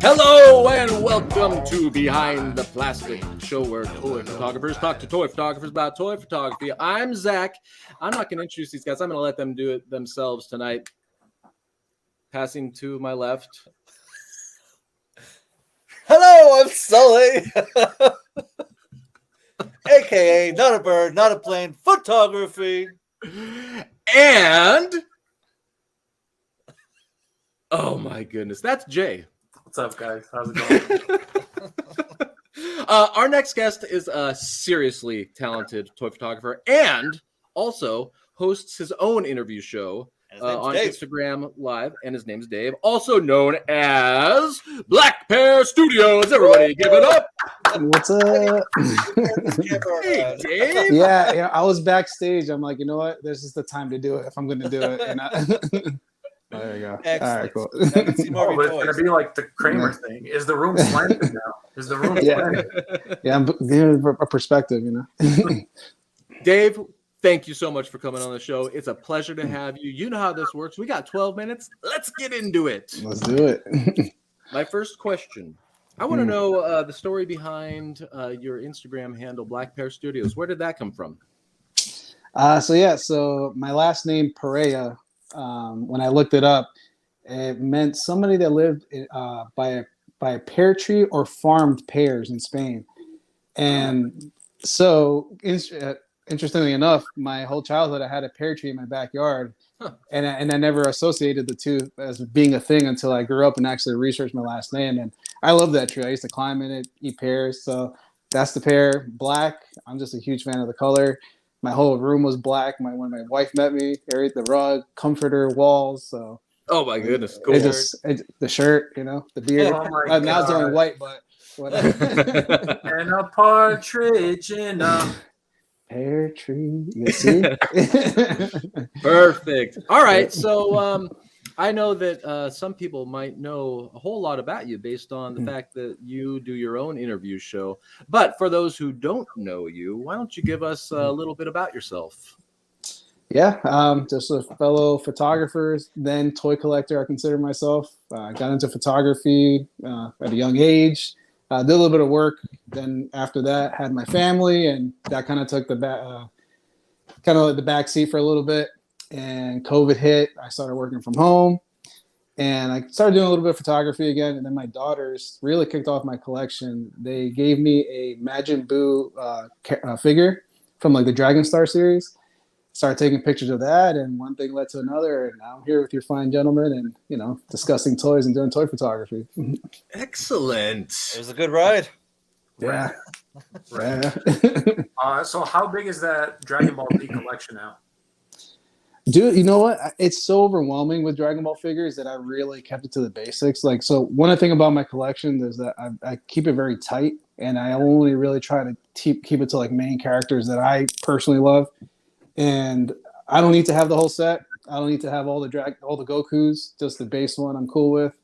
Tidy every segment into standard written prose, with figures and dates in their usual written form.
Hello and welcome to Behind the Plastic, show where toy photographers talk to toy photographers about toy photography. I'm Zach. I'm not going to introduce these guys. I'm going to let them do it themselves tonight. Passing to my left. Hello, I'm Sully. AKA not a bird, not a plane, photography. And oh my goodness, that's Jay. What's up, guys? How's it going? Our next guest is a seriously talented toy photographer and also hosts his own interview show on Dave. Instagram Live, and his name's Dave, also known as Black Pear Studios. Everybody give it up. What's up? Hey, Dave. Yeah, I was backstage. I'm like, you know what? This is the time to do it if I'm going to do it. And oh, there you go. Excellent. All right, cool. I can see more Oh, of but your it's going toys. to be like the Kramer thing. Is the room slanted now? Is the room Yeah. slanted? Yeah, I'm giving a perspective, you know. Dave, thank you so much for coming on the show. It's a pleasure to have you. You know how this works. We got 12 minutes. Let's get into it. Let's do it. My first question. I want to know the story behind your Instagram handle, Black Pear Studios. Where did that come from? So my last name, Perea, when I looked it up, it meant somebody that lived by a pear tree or farmed pears in Spain. And so, interestingly enough, my whole childhood, I had a pear tree in my backyard. Huh. And I never associated the two as being a thing until I grew up and actually researched my last name. And I love that tree. I used to climb in it, eat pears. So that's the pear. Black. I'm just a huge fan of the color. My whole room was black. When my wife met me, the rug, comforter, walls. So Oh my goodness, cool. the shirt, the beard. Oh my Now it's God. only white, but whatever. And a partridge in a... Pear tree. You see? Perfect. All right. So I know that some people might know a whole lot about you based on the fact that you do your own interview show. But for those who don't know you, why don't you give us a little bit about yourself? Yeah, just a fellow photographer, then toy collector. I consider myself. Got into photography at a young age. Did a little bit of work. Then after that, had my family, and that kind of took the back seat for a little bit. And COVID hit. I started working from home, and I started doing a little bit of photography again. And then my daughters really kicked off my collection. They gave me a Majin Buu figure from like the Dragon Star series. Started taking pictures of that, and one thing led to another, and now I'm here with your fine gentlemen and discussing toys and doing toy photography. Excellent. It was a good ride. Yeah. So how big is that Dragon Ball Z collection now? Dude, you know what? It's so overwhelming with Dragon Ball figures that I really kept it to the basics. Like, so one thing about my collection is that I keep it very tight, and I only really try to keep it to like main characters that I personally love. And I don't need to have the whole set. I don't need to have all the Gokus. Just the base one I'm cool with.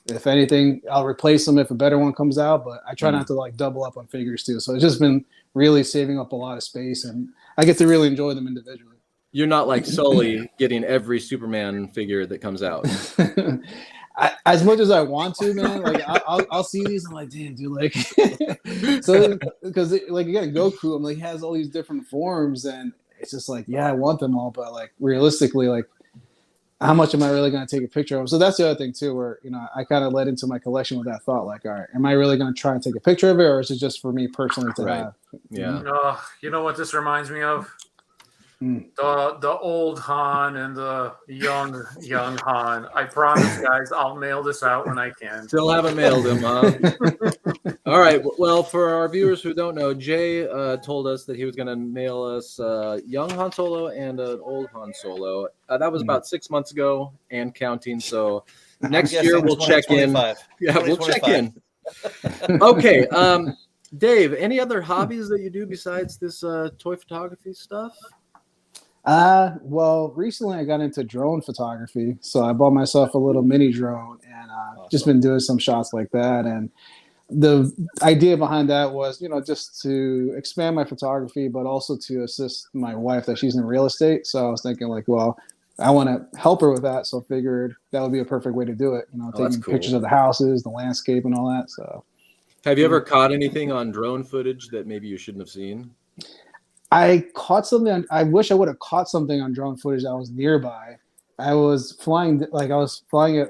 If anything, I'll replace them if a better one comes out. But I try not to like double up on figures too. So it's just been really saving up a lot of space, and I get to really enjoy them individually. You're not like Sully getting every Superman figure that comes out. As much as I want to, man, like I'll see these, I'm like, damn, dude, like, so because like again, Goku, I'm like, he has all these different forms, and it's just like, yeah, I want them all, but like realistically, like, how much am I really going to take a picture of? So that's the other thing too, where I kind of led into my collection with that thought, like, all right, am I really going to try and take a picture of it, or is it just for me personally to have? Yeah. You know what this reminds me of? The old Han and the young Han. I promise, guys, I'll mail this out when I can. Still haven't mailed him, huh? All right. Well, for our viewers who don't know, Jay told us that he was going to mail us young Han Solo and an old Han Solo. That was about 6 months ago and counting. So next year we'll check in. Yeah, we'll check in. Okay. Dave, any other hobbies that you do besides this toy photography stuff? Well, recently I got into drone photography, so I bought myself a little mini drone and just been doing some shots like that. And the idea behind that was, just to expand my photography, but also to assist my wife that she's in real estate. So I was thinking like, well, I want to help her with that. So I figured that would be a perfect way to do it. that's Taking cool. pictures of the houses, the landscape, and all that. So, Have you ever caught anything on drone footage that maybe you shouldn't have seen? I caught something. I wish I would have caught something on drone footage that was nearby. I was flying it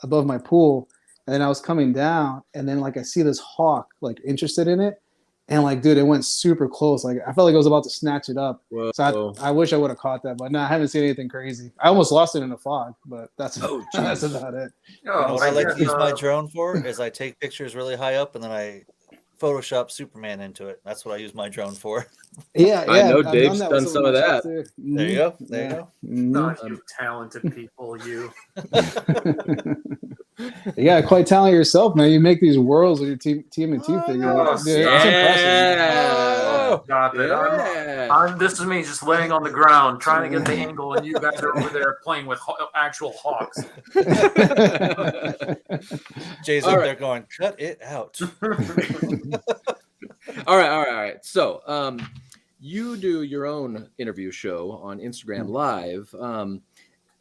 above my pool, and then I was coming down, and then I see this hawk interested in it, and dude, it went super close. I felt like I was about to snatch it up. Whoa. So I wish I would have caught that, but no, I haven't seen anything crazy. I almost lost it in the fog, but that's that's about it. Oh, What I like to use my drone for is I take pictures really high up and then I Photoshop Superman into it. That's what I use my drone for. Yeah, I know I've Dave's that done with some of my that. shots, too. There you go. There you go. Oh, you talented people, you. You got quite talented yourself, man. You make these worlds with your TMNT figure. Oh, Dude, it's impressive. Oh, stop it. This is me just laying on the ground trying to get the angle, and you guys are over there playing with actual hawks. Jay's up there going, cut it out. All right. So, you do your own interview show on Instagram Live.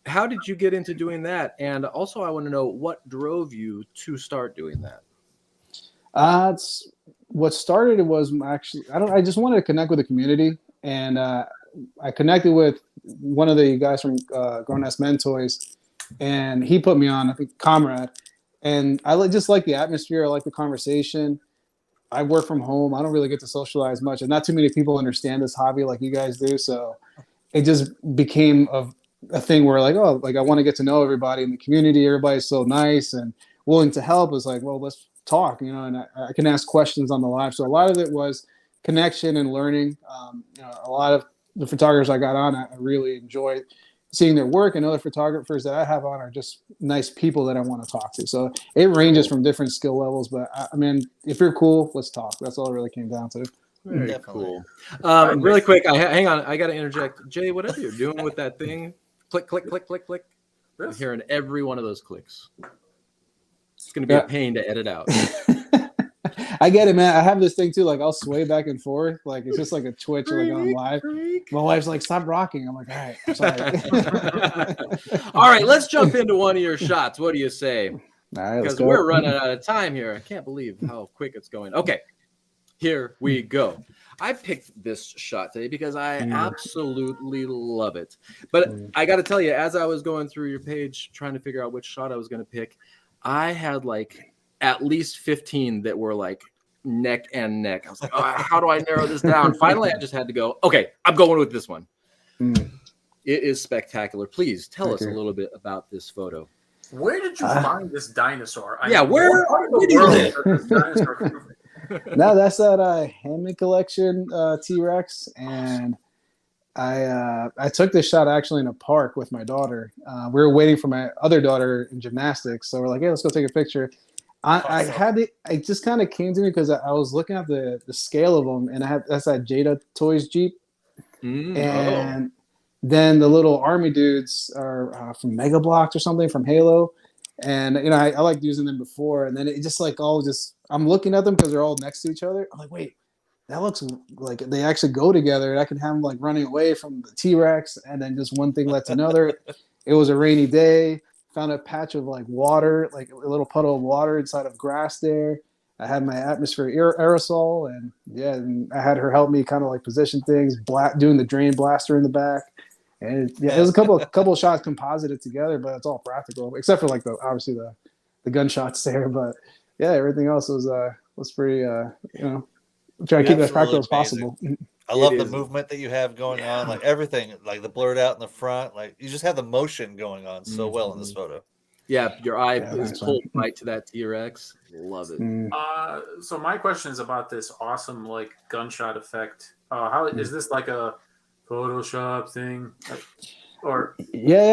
How did you get into doing that? And also, I want to know what drove you to start doing that. What started it was actually I just wanted to connect with the community, and I connected with one of the guys from Grown Ass Men Toys, and he put me on, I think, Comrade, and I just like the atmosphere. I like the conversation. I work from home. I don't really get to socialize much, and not too many people understand this hobby like you guys do. So it just became a thing where I want to get to know everybody in the community. Everybody's so nice and willing to help. It's well, let's talk, and I can ask questions on the live. So a lot of it was connection and learning. A lot of the photographers I got on, I really enjoy seeing their work, and other photographers that I have on are just nice people that I want to talk to. So it ranges from different skill levels, but I mean, if you're cool, let's talk. That's all it really came down to. Very cool. Really quick, hang on. I got to interject. Jay, whatever you're doing with that thing, click, click, click, click, click. I'm hearing every one of those clicks. It's going to be a pain to edit out. I get it, man. I have this thing too. I'll sway back and forth. It's just like a twitch on live. My wife's like, stop rocking. I'm like, all right, I'm sorry. All right, let's jump into one of your shots. What do you say? All right, because we're running out of time here. I can't believe how quick it's going. Okay, here we go. I picked this shot today because I absolutely love it. But I got to tell you, as I was going through your page, trying to figure out which shot I was going to pick, I had at least 15 that were neck and neck. I was like, how do I narrow this down? Finally, I just had to go, okay, I'm going with this one. It is spectacular. Please tell us a little bit about this photo. Where did you find this dinosaur? Where did you live? No, that's that Hammond collection T-Rex, and I took this shot actually in a park with my daughter. We were waiting for my other daughter in gymnastics, so we're like, hey, let's go take a picture. I had it. It just kind of came to me because I was looking at the scale of them, and that's that Jada Toys Jeep, and then the little army dudes are from Mega Bloks or something from Halo, and I liked using them before, and then it just I'm looking at them because they're all next to each other. I'm like, wait, that looks like they actually go together, and I can have them running away from the T-Rex, and then just one thing led to another. It was a rainy day. Found a patch of water, a little puddle of water inside of grass there. I had my atmosphere aerosol, and I had her help me kind of position things, doing the drain blaster in the back. And it was a couple of shots composited together, but it's all practical, except for obviously the gunshots there. But yeah, everything else was pretty, trying to keep it as practical as possible. I love the movement that you have going on, everything, the blurred out in the front, you just have the motion going on so well in this photo. Yeah, your eye is pulled right to that T-Rex. Love it. So my question is about this awesome gunshot effect. How is this a Photoshop thing? Or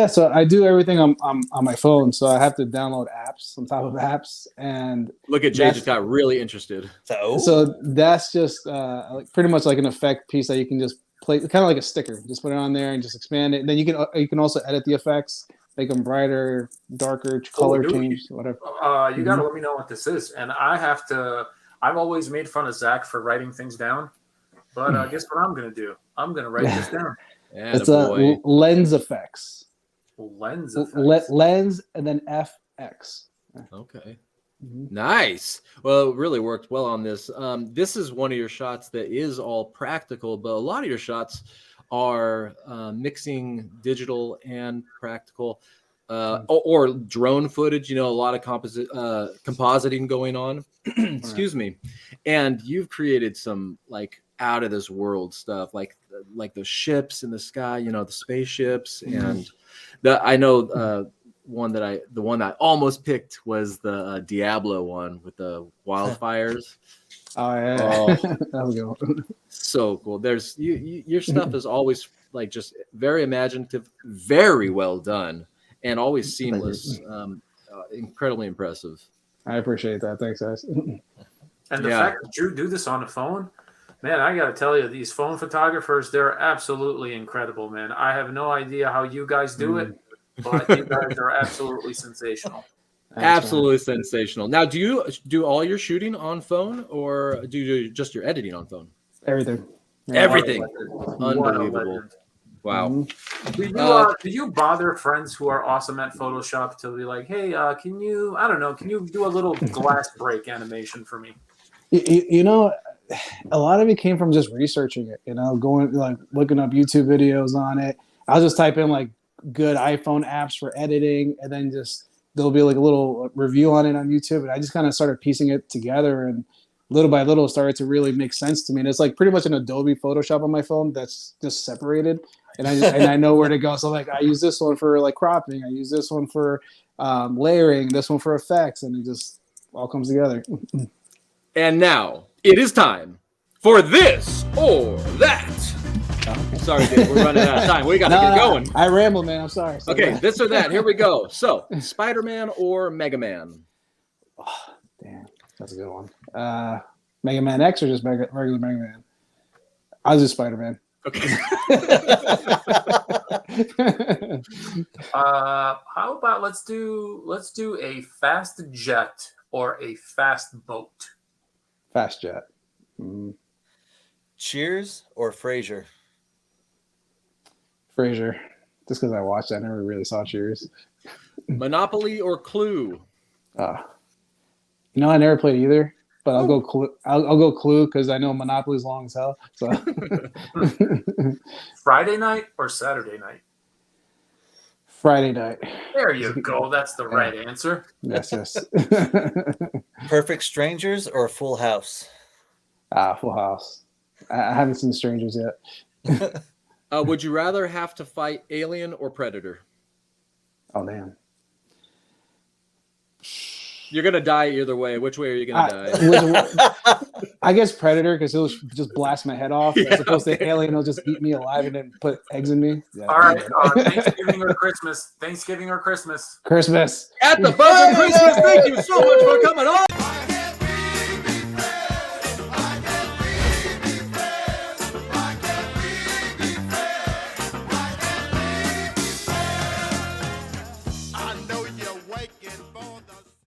so I do everything on my phone, so I have to download apps on top of apps, and look at Jay just got really interested. So that's just pretty much an effect piece that you can just play, kind of like a sticker. Just put it on there and just expand it. And then you can also edit the effects, make them brighter, darker, color change, whatever. You got to let me know what this is, and I've always made fun of Zach for writing things down, but guess what I'm gonna do? I'm gonna write this down. It's a lens effects. Lens effects. Lens and then FX. Okay. Nice. Well, it really worked well on this. This is one of your shots that is all practical, but a lot of your shots are mixing digital and practical, or drone footage. You know, a lot of compositing going on. Excuse me. And you've created some like out of this world stuff, like the ships in the sky. You know, the spaceships, and I know the one I almost picked was the Diablo one with the wildfires. Oh yeah, that was good. So cool. There's your stuff is always like just very imaginative, very well done, and always seamless. Incredibly impressive. I appreciate that. Thanks, guys. And the fact that you do this on a phone, man, I got to tell you, these phone photographers, they're absolutely incredible, man. I have no idea how you guys do it, but you guys are absolutely sensational. Absolutely sensational. Now, do you do all your shooting on phone, or do you do just your editing on phone? Everything. Everything. Unbelievable. Wow. Do you bother friends who are awesome at Photoshop to be like, hey, can you do a little glass break animation for me? You know, a lot of it came from just researching it, you know, going like looking up YouTube videos on it. I'll just type in like good iPhone apps for editing, and then just there'll be like a little review on it on YouTube. And I just kind of started piecing it together, and little by little started to really make sense to me. And it's like pretty much an Adobe Photoshop on my phone that's just separated. And I know where to go. So like I use this one for like cropping. I use this one for layering, this one for effects, and it just all comes together. And now it is time for this or that. Okay. Sorry, dude, we're running out of time. We got to get going. I ramble, man. I'm sorry. Okay, this or that. Here we go. So, Spider-Man or Mega Man? Oh, damn, that's a good one. Mega Man X or just regular Mega Man? I'll do Spider-Man. Okay. How about let's do a fast jet or a fast boat? Fast jet. Cheers or Frasier? Frasier. Just because I watched it, I never really saw Cheers. Monopoly or Clue? You know, I never played either, but I'll go Clue. I'll go Clue because I know Monopoly's long as hell. So Friday night or Saturday night? Friday night. There you go. That's the right answer. Yes. Perfect Strangers or Full House? Full House. I haven't seen Strangers yet. Would you rather have to fight Alien or Predator? Oh, damn. You're going to die either way. Which way are you going to die? I guess Predator, because he'll just blast my head off. As opposed to Alien, he'll just eat me alive and then put eggs in me. Yeah. All right. Thanksgiving or Christmas? Thanksgiving or Christmas? Christmas. At the buzzer, Christmas. Thank you so much for coming on.